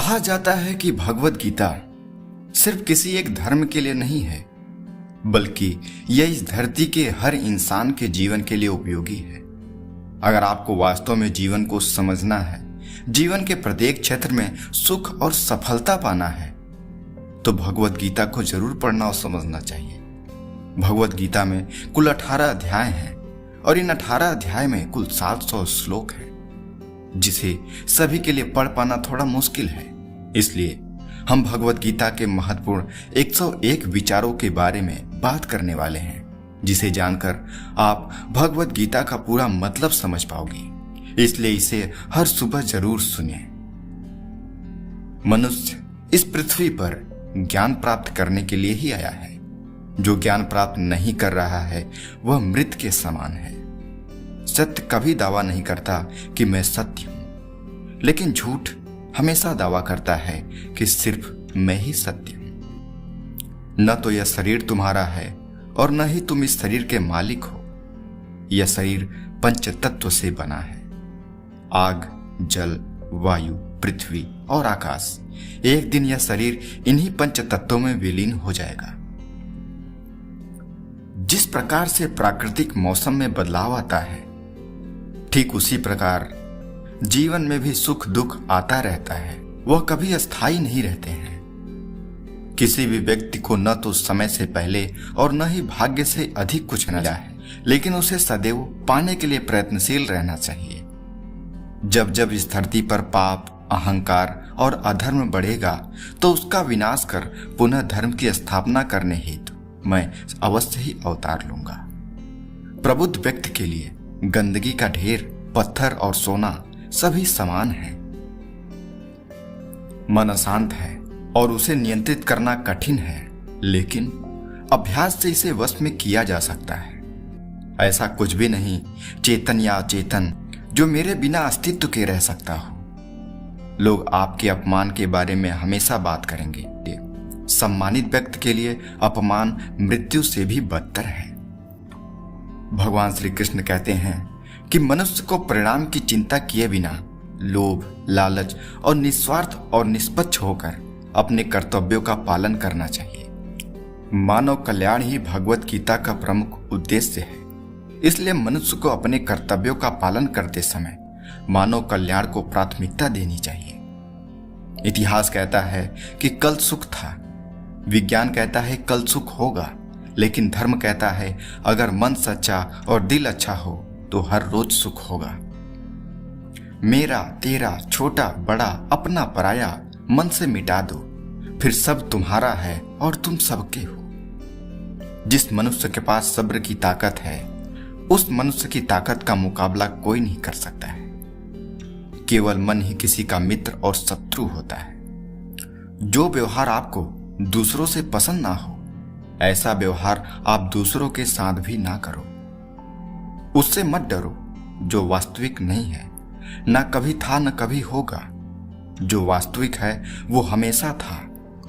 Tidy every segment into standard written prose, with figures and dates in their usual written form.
कहा जाता है कि भगवत गीता सिर्फ किसी एक धर्म के लिए नहीं है, बल्कि यह इस धरती के हर इंसान के जीवन के लिए उपयोगी है। अगर आपको वास्तव में जीवन को समझना है, जीवन के प्रत्येक क्षेत्र में सुख और सफलता पाना है, तो भगवत गीता को जरूर पढ़ना और समझना चाहिए। भगवत गीता में कुल 18 अध्याय हैं और इन 18 अध्याय में कुल 700 श्लोक हैं, जिसे सभी के लिए पढ़ पाना थोड़ा मुश्किल है। इसलिए हम भगवत गीता के महत्वपूर्ण 101 विचारों के बारे में बात करने वाले हैं, जिसे जानकर आप भगवत गीता का पूरा मतलब समझ पाओगे। इसलिए इसे हर सुबह जरूर सुनिए। मनुष्य इस पृथ्वी पर ज्ञान प्राप्त करने के लिए ही आया है। जो ज्ञान प्राप्त नहीं कर रहा है वह मृत के समान है। सत्य कभी दावा नहीं करता कि मैं सत्य हूं, लेकिन झूठ हमेशा दावा करता है कि सिर्फ मैं ही सत्य हूं। न तो यह शरीर तुम्हारा है और न ही तुम इस शरीर के मालिक हो। यह शरीर पंच तत्व से बना है, आग, जल, वायु, पृथ्वी और आकाश। एक दिन यह शरीर इन्हीं पंच तत्वों में विलीन हो जाएगा। जिस प्रकार से प्राकृतिक मौसम में बदलाव आता है, ठीक उसी प्रकार जीवन में भी सुख दुख आता रहता है। वह कभी अस्थायी नहीं रहते हैं। किसी भी व्यक्ति को न तो समय से पहले और न ही भाग्य से अधिक कुछ मिला है, लेकिन उसे सदैव पाने के लिए प्रयत्नशील रहना चाहिए। जब जब इस धरती पर पाप, अहंकार और अधर्म बढ़ेगा, तो उसका विनाश कर पुनः धर्म की स्थापना करने हेतु मैं अवश्य ही अवतार लूंगा। प्रबुद्ध व्यक्ति के लिए गंदगी का ढेर, पत्थर और सोना सभी समान हैं। मन अशांत है और उसे नियंत्रित करना कठिन है, लेकिन अभ्यास से इसे वश में किया जा सकता है। ऐसा कुछ भी नहीं, चेतन या अचेतन, जो मेरे बिना अस्तित्व के रह सकता हो। लोग आपके अपमान के बारे में हमेशा बात करेंगे। सम्मानित व्यक्ति के लिए अपमान मृत्यु से भी बदतर है। भगवान श्री कृष्ण कहते हैं कि मनुष्य को परिणाम की चिंता किए बिना लोभ, लालच और निस्वार्थ और निष्पक्ष होकर अपने कर्तव्यों का पालन करना चाहिए। मानव कल्याण ही भगवत गीता का प्रमुख उद्देश्य है। इसलिए मनुष्य को अपने कर्तव्यों का पालन करते समय मानव कल्याण को प्राथमिकता देनी चाहिए। इतिहास कहता है कि कल सुख था, विज्ञान कहता है कल सुख होगा, लेकिन धर्म कहता है अगर मन सच्चा और दिल अच्छा हो तो हर रोज सुख होगा। मेरा, तेरा, छोटा, बड़ा, अपना, पराया मन से मिटा दो, फिर सब तुम्हारा है और तुम सबके हो। जिस मनुष्य के पास सब्र की ताकत है, उस मनुष्य की ताकत का मुकाबला कोई नहीं कर सकता है। केवल मन ही किसी का मित्र और शत्रु होता है। जो व्यवहार आपको दूसरों से पसंद ना हो, ऐसा व्यवहार आप दूसरों के साथ भी ना करो। उससे मत डरो जो वास्तविक नहीं है, ना कभी था न कभी होगा। जो वास्तविक है वो हमेशा था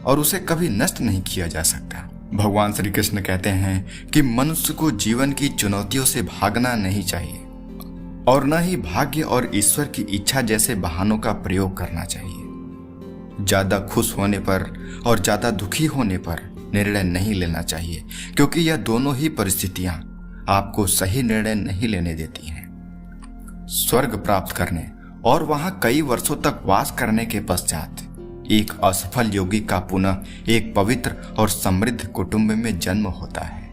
और उसे कभी नष्ट नहीं किया जा सकता। भगवान श्री कृष्ण कहते हैं कि मनुष्य को जीवन की चुनौतियों से भागना नहीं चाहिए और न ही भाग्य और ईश्वर की इच्छा जैसे बहानों का प्रयोग करना चाहिए। ज्यादा खुश होने पर और ज्यादा दुखी होने पर निर्णय नहीं लेना चाहिए, क्योंकि यह दोनों ही परिस्थितियां आपको सही निर्णय नहीं लेने देती हैं। स्वर्ग प्राप्त करने और वहां कई वर्षों तक वास करने के पश्चात एक असफल योगी का पुनः एक पवित्र और समृद्ध कुटुंब में जन्म होता है।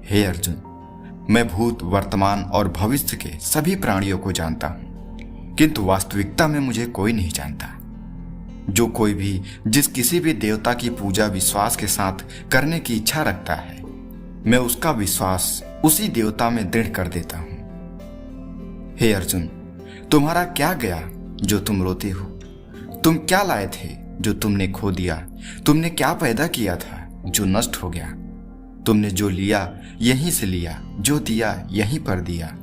हे अर्जुन, मैं भूत, वर्तमान और भविष्य के सभी प्राणियों को जानता हूं, किंतु वास्तविकता में मुझे कोई नहीं जानता। जो कोई भी जिस किसी भी देवता की पूजा विश्वास के साथ करने की इच्छा रखता है, मैं उसका विश्वास उसी देवता में दृढ़ कर देता हूं। हे अर्जुन, तुम्हारा क्या गया जो तुम रोते हो? तुम क्या लाए थे जो तुमने खो दिया? तुमने क्या पैदा किया था जो नष्ट हो गया? तुमने जो लिया यहीं से लिया, जो दिया यहीं पर दिया।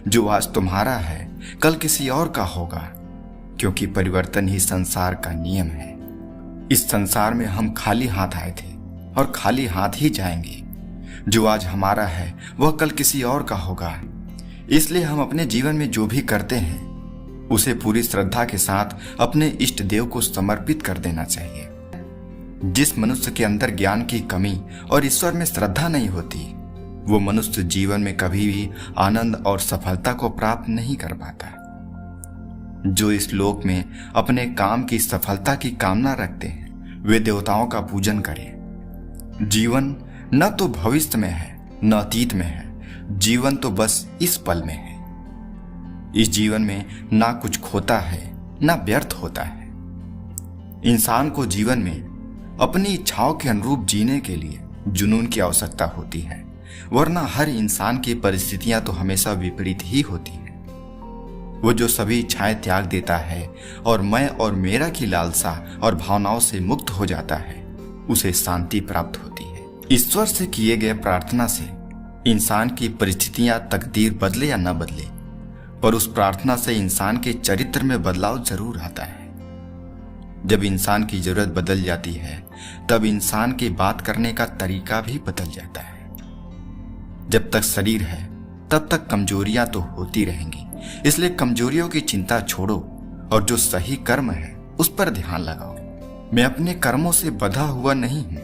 जो आज तुम्हारा है कल किसी और का होगा, क्योंकि परिवर्तन ही संसार का नियम है। इस संसार में हम खाली हाथ आए थे और खाली हाथ ही जाएंगे। जो आज हमारा है वह कल किसी और का होगा। इसलिए हम अपने जीवन में जो भी करते हैं उसे पूरी श्रद्धा के साथ अपने इष्ट देव को समर्पित कर देना चाहिए। जिस मनुष्य के अंदर ज्ञान की कमी और ईश्वर में श्रद्धा नहीं होती, वो मनुष्य जीवन में कभी भी आनंद और सफलता को प्राप्त नहीं कर पाता। जो इस लोक में अपने काम की सफलता की कामना रखते हैं, वे देवताओं का पूजन करें। जीवन न तो भविष्य में है न अतीत में है, जीवन तो बस इस पल में है। इस जीवन में ना कुछ खोता है ना व्यर्थ होता है। इंसान को जीवन में अपनी इच्छाओं के अनुरूप जीने के लिए जुनून की आवश्यकता होती है, वरना हर इंसान की परिस्थितियां तो हमेशा विपरीत ही होती हैं। वो जो सभी इच्छाएं त्याग देता है और मैं और मेरा की लालसा और भावनाओं से मुक्त हो जाता है, उसे शांति प्राप्त होती है। ईश्वर से किए गए प्रार्थना से इंसान की परिस्थितियां तकदीर बदले या न बदले, पर उस प्रार्थना से इंसान के चरित्र में बदलाव जरूर आता है। जब इंसान की जरूरत बदल जाती है, तब इंसान के बात करने का तरीका भी बदल जाता है। जब तक शरीर है तब तक कमजोरियां तो होती रहेंगी, इसलिए कमजोरियों की चिंता छोड़ो और जो सही कर्म है उस पर ध्यान लगाओ। मैं अपने कर्मों से बंधा हुआ नहीं हूं,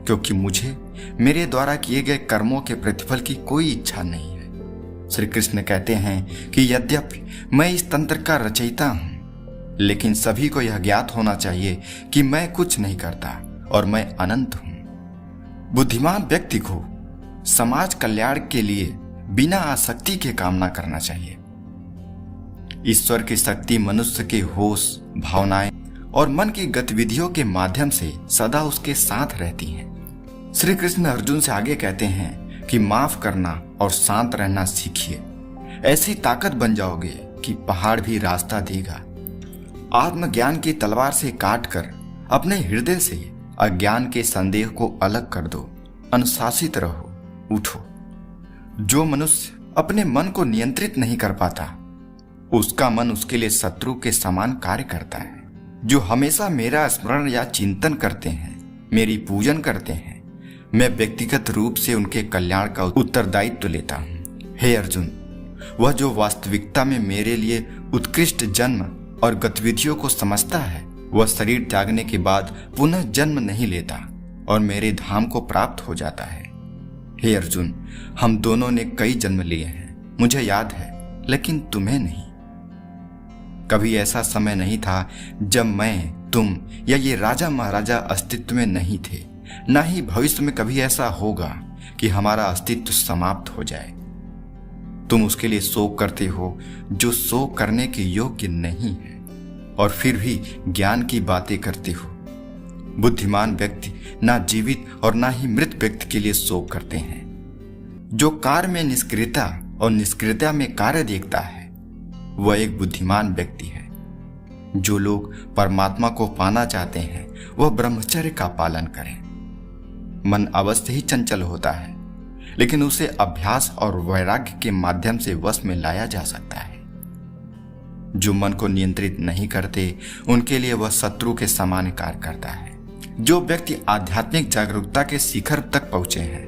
क्योंकि मुझे मेरे द्वारा किए गए कर्मों के प्रतिफल की कोई इच्छा नहीं है। श्री कृष्ण कहते हैं कि यद्यपि मैं इस तंत्र का रचयिता हूं, लेकिन सभी को यह ज्ञात होना चाहिए कि मैं कुछ नहीं करता और मैं अनंत हूं। बुद्धिमान व्यक्ति को समाज कल्याण के लिए बिना आसक्ति के कामना करना चाहिए। ईश्वर की शक्ति मनुष्य के होश, भावनाएं और मन की गतिविधियों के माध्यम से सदा उसके साथ रहती हैं। श्री कृष्ण अर्जुन से आगे कहते हैं कि माफ करना और शांत रहना सीखिए। ऐसी ताकत बन जाओगे कि पहाड़ भी रास्ता देगा। आत्मज्ञान की तलवार से काटकर अपने हृदय से अज्ञान के संदेह को अलग कर दो। अनुशासित रहो, उठो। जो मनुष्य अपने मन को नियंत्रित नहीं कर पाता, उसका मन उसके लिए शत्रु के समान कार्य करता है। जो हमेशा मेरा स्मरण या चिंतन करते हैं, मेरी पूजन करते हैं, मैं व्यक्तिगत रूप से उनके कल्याण का उत्तरदायित्व लेता हूँ। हे अर्जुन, वह जो वास्तविकता में मेरे लिए उत्कृष्ट जन्म और गतिविधियों को समझता है, वह शरीर त्यागने के बाद पुनः जन्म नहीं लेता और मेरे धाम को प्राप्त हो जाता है। हे अर्जुन, हम दोनों ने कई जन्म लिए हैं, मुझे याद है, लेकिन तुम्हें नहीं। कभी ऐसा समय नहीं था जब मैं, तुम या ये राजा महाराजा अस्तित्व में नहीं थे। ना ही भविष्य में कभी ऐसा होगा कि हमारा अस्तित्व समाप्त हो जाए। तुम उसके लिए शोक करते हो जो शोक करने के योग्य नहीं है, और फिर भी ज्ञान की बातें करते हो। बुद्धिमान व्यक्ति ना जीवित और ना ही मृत व्यक्ति के लिए शोक करते हैं। जो कार्य में निष्क्रियता और निष्क्रियता में कार्य देखता है, वह एक बुद्धिमान व्यक्ति है। जो लोग परमात्मा को पाना चाहते हैं, वह ब्रह्मचर्य का पालन करें। मन अवश्य ही चंचल होता है, लेकिन उसे अभ्यास और वैराग्य के माध्यम से वश में लाया जा सकता है। जो मन को नियंत्रित नहीं करते, उनके लिए वह शत्रु के समान कार्य करता है। जो व्यक्ति आध्यात्मिक जागरूकता के शिखर तक पहुंचे हैं,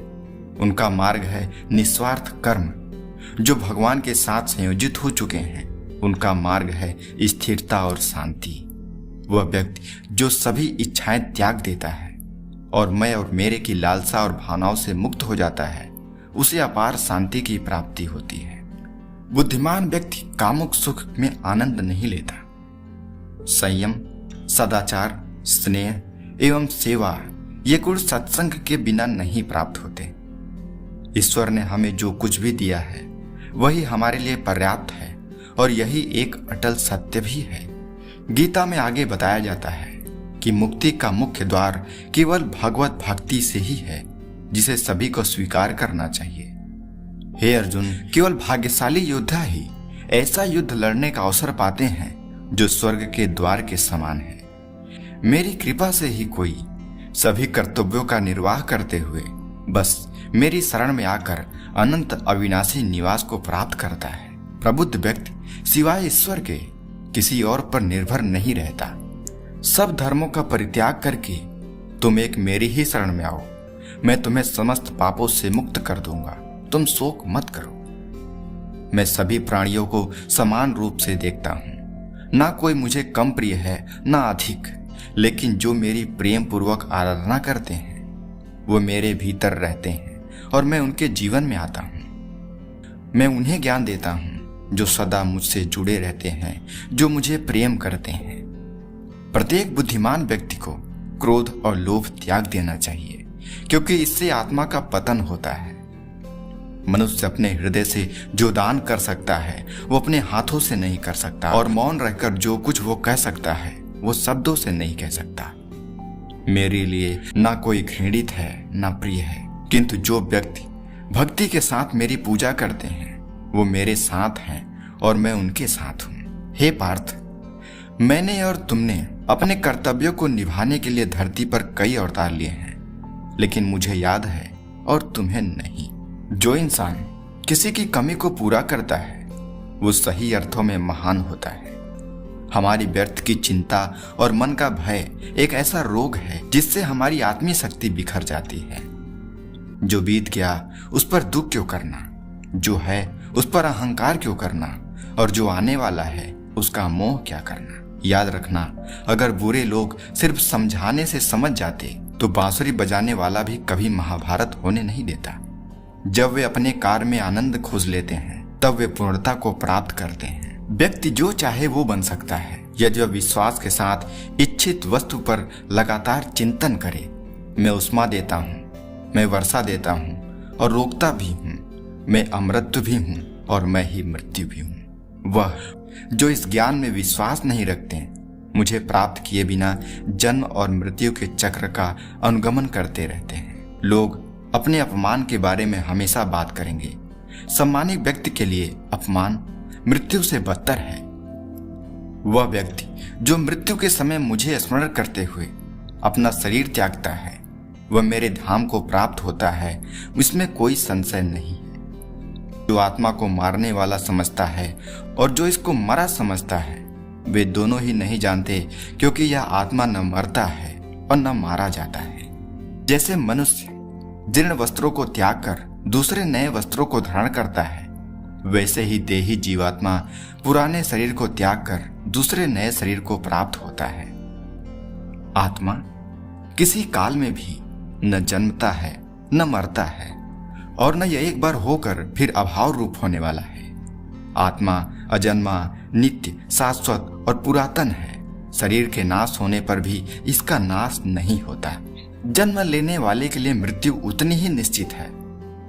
उनका मार्ग है निस्वार्थ कर्म। जो भगवान के साथ संयोजित हो चुके हैं, उनका मार्ग है स्थिरता और शांति। वह व्यक्ति जो सभी इच्छाएं त्याग देता है और मैं और मेरे की लालसा और भावनाओं से मुक्त हो जाता है, उसे अपार शांति की प्राप्ति होती है। बुद्धिमान व्यक्ति कामुक सुख में आनंद नहीं लेता। संयम, सदाचार, स्नेह एवं सेवा, ये गुण सत्संग के बिना नहीं प्राप्त होते। ईश्वर ने हमें जो कुछ भी दिया है, वही हमारे लिए पर्याप्त है, और यही एक अटल सत्य भी है। गीता में आगे बताया जाता है कि मुक्ति का मुख्य द्वार केवल भगवत भक्ति से ही है, जिसे सभी को स्वीकार करना चाहिए। हे अर्जुन, केवल भाग्यशाली योद्धा ही ऐसा युद्ध लड़ने का अवसर पाते हैं जो स्वर्ग के द्वार के समान है। मेरी कृपा से ही कोई सभी कर्तव्यों का निर्वाह करते हुए बस मेरी शरण में आकर अनंत अविनाशी निवास को प्राप्त करता है। प्रबुद्ध व्यक्ति सिवाय ईश्वर के किसी और पर निर्भर नहीं रहता। सब धर्मों का परित्याग करके तुम एक मेरी ही शरण में आओ, मैं तुम्हें समस्त पापों से मुक्त कर दूंगा। तुम शोक मत करो। मैं सभी प्राणियों को समान रूप से देखता हूं। ना कोई मुझे कम प्रिय है ना अधिक, लेकिन जो मेरी प्रेम पूर्वक आराधना करते हैं वो मेरे भीतर रहते हैं और मैं उनके जीवन में आता हूँ। मैं उन्हें ज्ञान देता हूँ जो सदा मुझसे जुड़े रहते हैं, जो मुझे प्रेम करते हैं। प्रत्येक बुद्धिमान व्यक्ति को क्रोध और लोभ त्याग देना चाहिए, क्योंकि इससे आत्मा का पतन होता है। मनुष्य अपने हृदय से जो दान कर सकता है वो अपने हाथों से नहीं कर सकता, और मौन रहकर जो कुछ वो कह सकता है वो शब्दों से नहीं कह सकता। मेरे लिए ना कोई घृणित है ना प्रिय है, किंतु जो व्यक्ति भक्ति के साथ मेरी पूजा करते हैं वो मेरे साथ हैं और मैं उनके साथ हूँ। हे पार्थ, मैंने और तुमने अपने कर्तव्यों को निभाने के लिए धरती पर कई अवतार लिए हैं, लेकिन मुझे याद है और तुम्हें नहीं। जो इंसान किसी की कमी को पूरा करता है वो सही अर्थों में महान होता है। हमारी व्यर्थ की चिंता और मन का भय एक ऐसा रोग है जिससे हमारी आत्मीय शक्ति बिखर जाती है। जो बीत गया उस पर दुख क्यों करना, जो है उस पर अहंकार क्यों करना, और जो आने वाला है उसका मोह क्या करना। याद रखना, अगर बुरे लोग सिर्फ समझाने से समझ जाते तो बांसुरी बजाने वाला भी कभी महाभारत होने नहीं देता। जब वे अपने कार्य में आनंद खोज लेते हैं तब वे पूर्णता को प्राप्त करते हैं। व्यक्ति जो चाहे वो बन सकता है यदि वह विश्वास के साथ इच्छित वस्तु पर लगातार चिंतन करे। मैं उष्मा देता हूँ, मैं वर्षा देता हूँ और रोकता भी हूँ, मैं अमृत भी हूँ और मैं ही मृत्यु भी हूँ। वह जो इस ज्ञान में विश्वास नहीं रखते मुझे प्राप्त किए बिना जन्म और मृत्यु के चक्र का अनुगमन करते रहते हैं। लोग अपने अपमान के बारे में हमेशा बात करेंगे। सम्मानित व्यक्ति के लिए अपमान मृत्यु से बदतर है। वह व्यक्ति जो मृत्यु के समय मुझे स्मरण करते हुए अपना शरीर त्यागता है वह मेरे धाम को प्राप्त होता है, इसमें कोई संशय नहीं है। जो आत्मा को मारने वाला समझता है और जो इसको मरा समझता है वे दोनों ही नहीं जानते, क्योंकि यह आत्मा न मरता है और न मारा जाता है। जैसे मनुष्य जीर्ण वस्त्रों को त्याग कर दूसरे नए वस्त्रों को धारण करता है, वैसे ही देही जीवात्मा पुराने शरीर को त्याग कर दूसरे नए शरीर को प्राप्त होता है। आत्मा किसी काल में भी न जन्मता है न मरता है और न यह एक बार होकर फिर अभाव रूप होने वाला है। आत्मा अजन्मा, नित्य, शाश्वत और पुरातन है। शरीर के नाश होने पर भी इसका नाश नहीं होता। जन्म लेने वाले के लिए मृत्यु उतनी ही निश्चित है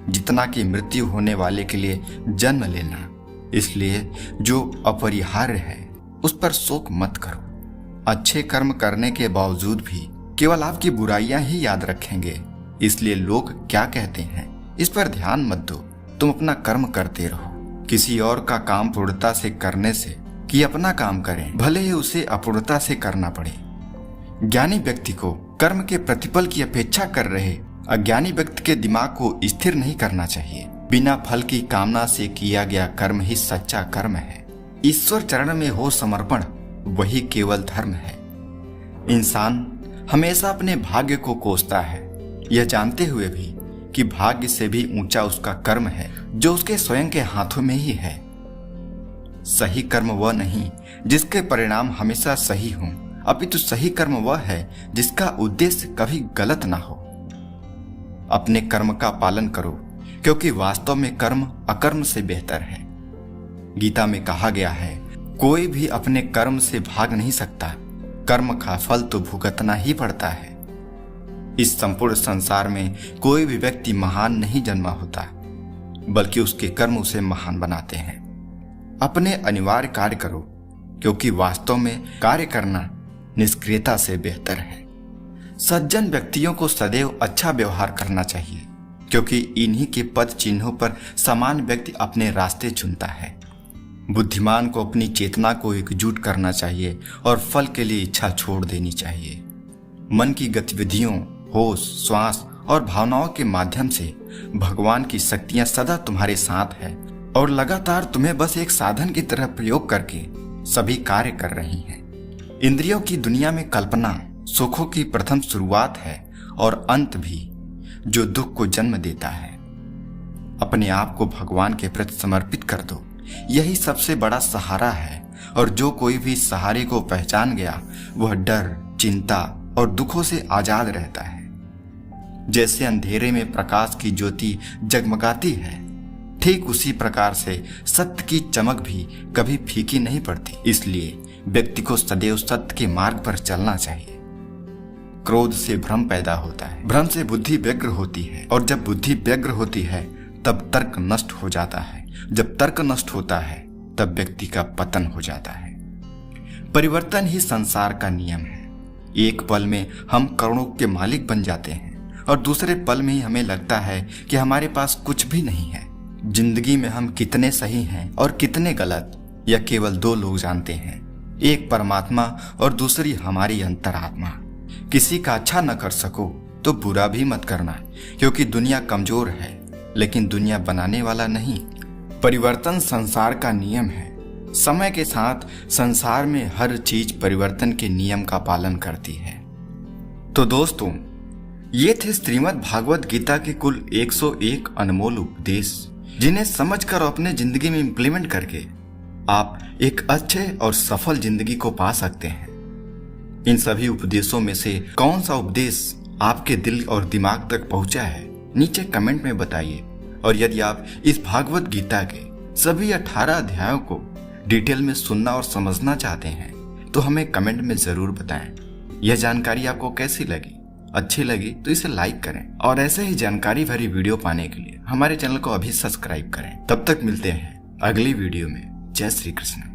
जितना कि मृत्यु होने वाले के लिए जन्म लेना। इसलिए जो अपरिहार्य है उस पर शोक मत करो। अच्छे कर्म करने के बावजूद भी केवल आपकी बुराइयां ही याद रखेंगे। इसलिए लोग क्या कहते हैं इस पर ध्यान मत दो, तुम अपना कर्म करते रहो। किसी और का काम पूर्णता से करने से कि अपना काम करें, भले ही उसे अपूर्णता से करना पड़े। ज्ञानी व्यक्ति को कर्म के प्रतिफल की अपेक्षा कर रहे अज्ञानी व्यक्ति के दिमाग को स्थिर नहीं करना चाहिए। बिना फल की कामना से किया गया कर्म ही सच्चा कर्म है। ईश्वर चरण में हो समर्पण वही केवल धर्म है। इंसान हमेशा अपने भाग्य को कोसता है, यह जानते हुए भी कि भाग्य से भी ऊंचा उसका कर्म है जो उसके स्वयं के हाथों में ही है। सही कर्म वह नहीं जिसके परिणाम हमेशा सही हों, अपितु सही कर्म वह है जिसका उद्देश्य कभी गलत ना हो। अपने कर्म का पालन करो, क्योंकि वास्तव में कर्म अकर्म से बेहतर है। गीता में कहा गया है, कोई भी अपने कर्म से भाग नहीं सकता, कर्म का फल तो भुगतना ही पड़ता है। इस संपूर्ण संसार में कोई भी व्यक्ति महान नहीं जन्मा होता, बल्कि उसके कर्म उसे महान बनाते हैं। अपने अनिवार्य कार्य करो, क्योंकि वास्तव में कार्य करना निष्क्रियता से बेहतर है। सज्जन व्यक्तियों को सदैव अच्छा व्यवहार करना चाहिए, क्योंकि इन्हीं के पद चिन्हों पर समान व्यक्ति अपने रास्ते चुनता है। बुद्धिमान को अपनी चेतना को एकजुट करना चाहिए और फल के लिए इच्छा छोड़ देनी चाहिए। मन की गतिविधियों, होश, श्वास और भावनाओं के माध्यम से भगवान की शक्तियां सदा तुम्हारे साथ है और लगातार तुम्हें बस एक साधन की तरह प्रयोग करके सभी कार्य कर रही हैं। इंद्रियों की दुनिया में कल्पना सुखों की प्रथम शुरुआत है और अंत भी, जो दुख को जन्म देता है। अपने आप को भगवान के प्रति समर्पित कर दो, यही सबसे बड़ा सहारा है और जो कोई भी सहारे को पहचान गया वह डर, चिंता और दुखों से आजाद रहता है। जैसे अंधेरे में प्रकाश की ज्योति जगमगाती है, ठीक उसी प्रकार से सत्य की चमक भी कभी फीकी नहीं पड़ती। इसलिए व्यक्ति को सदैव सत्य के मार्ग पर चलना चाहिए। क्रोध से भ्रम पैदा होता है, भ्रम से बुद्धि व्यग्र होती है, और जब बुद्धि व्यग्र होती है तब तर्क नष्ट हो जाता है। जब तर्क नष्ट होता है तब व्यक्ति का पतन हो जाता है। परिवर्तन ही संसार का नियम है। एक पल में हम करोड़ों के मालिक बन जाते हैं और दूसरे पल में ही हमें लगता है कि हमारे पास कुछ भी नहीं है। जिंदगी में हम कितने सही हैं और कितने गलत, यह केवल दो लोग जानते हैं, एक परमात्मा और दूसरी हमारी अंतरात्मा। किसी का अच्छा न कर सको तो बुरा भी मत करना, क्योंकि दुनिया कमजोर है लेकिन दुनिया बनाने वाला नहीं। परिवर्तन संसार का नियम है। समय के साथ संसार में हर चीज परिवर्तन के नियम का पालन करती है। तो दोस्तों, ये थे श्रीमद् भागवत गीता के कुल 101 अनमोल उपदेश, जिन्हें समझकर और अपने जिंदगी में इंप्लीमेंट करके आप एक अच्छे और सफल जिंदगी को पा सकते हैं। इन सभी उपदेशों में से कौन सा उपदेश आपके दिल और दिमाग तक पहुंचा है, नीचे कमेंट में बताइए। और यदि आप इस भागवत गीता के सभी 18 अध्यायों को डिटेल में सुनना और समझना चाहते हैं तो हमें कमेंट में जरूर बताएं। यह जानकारी आपको कैसी लगी? अच्छी लगी तो इसे लाइक करें और ऐसे ही जानकारी भरी वीडियो पाने के लिए हमारे चैनल को अभी सब्सक्राइब करें। तब तक मिलते हैं अगली वीडियो में। जय श्री कृष्ण।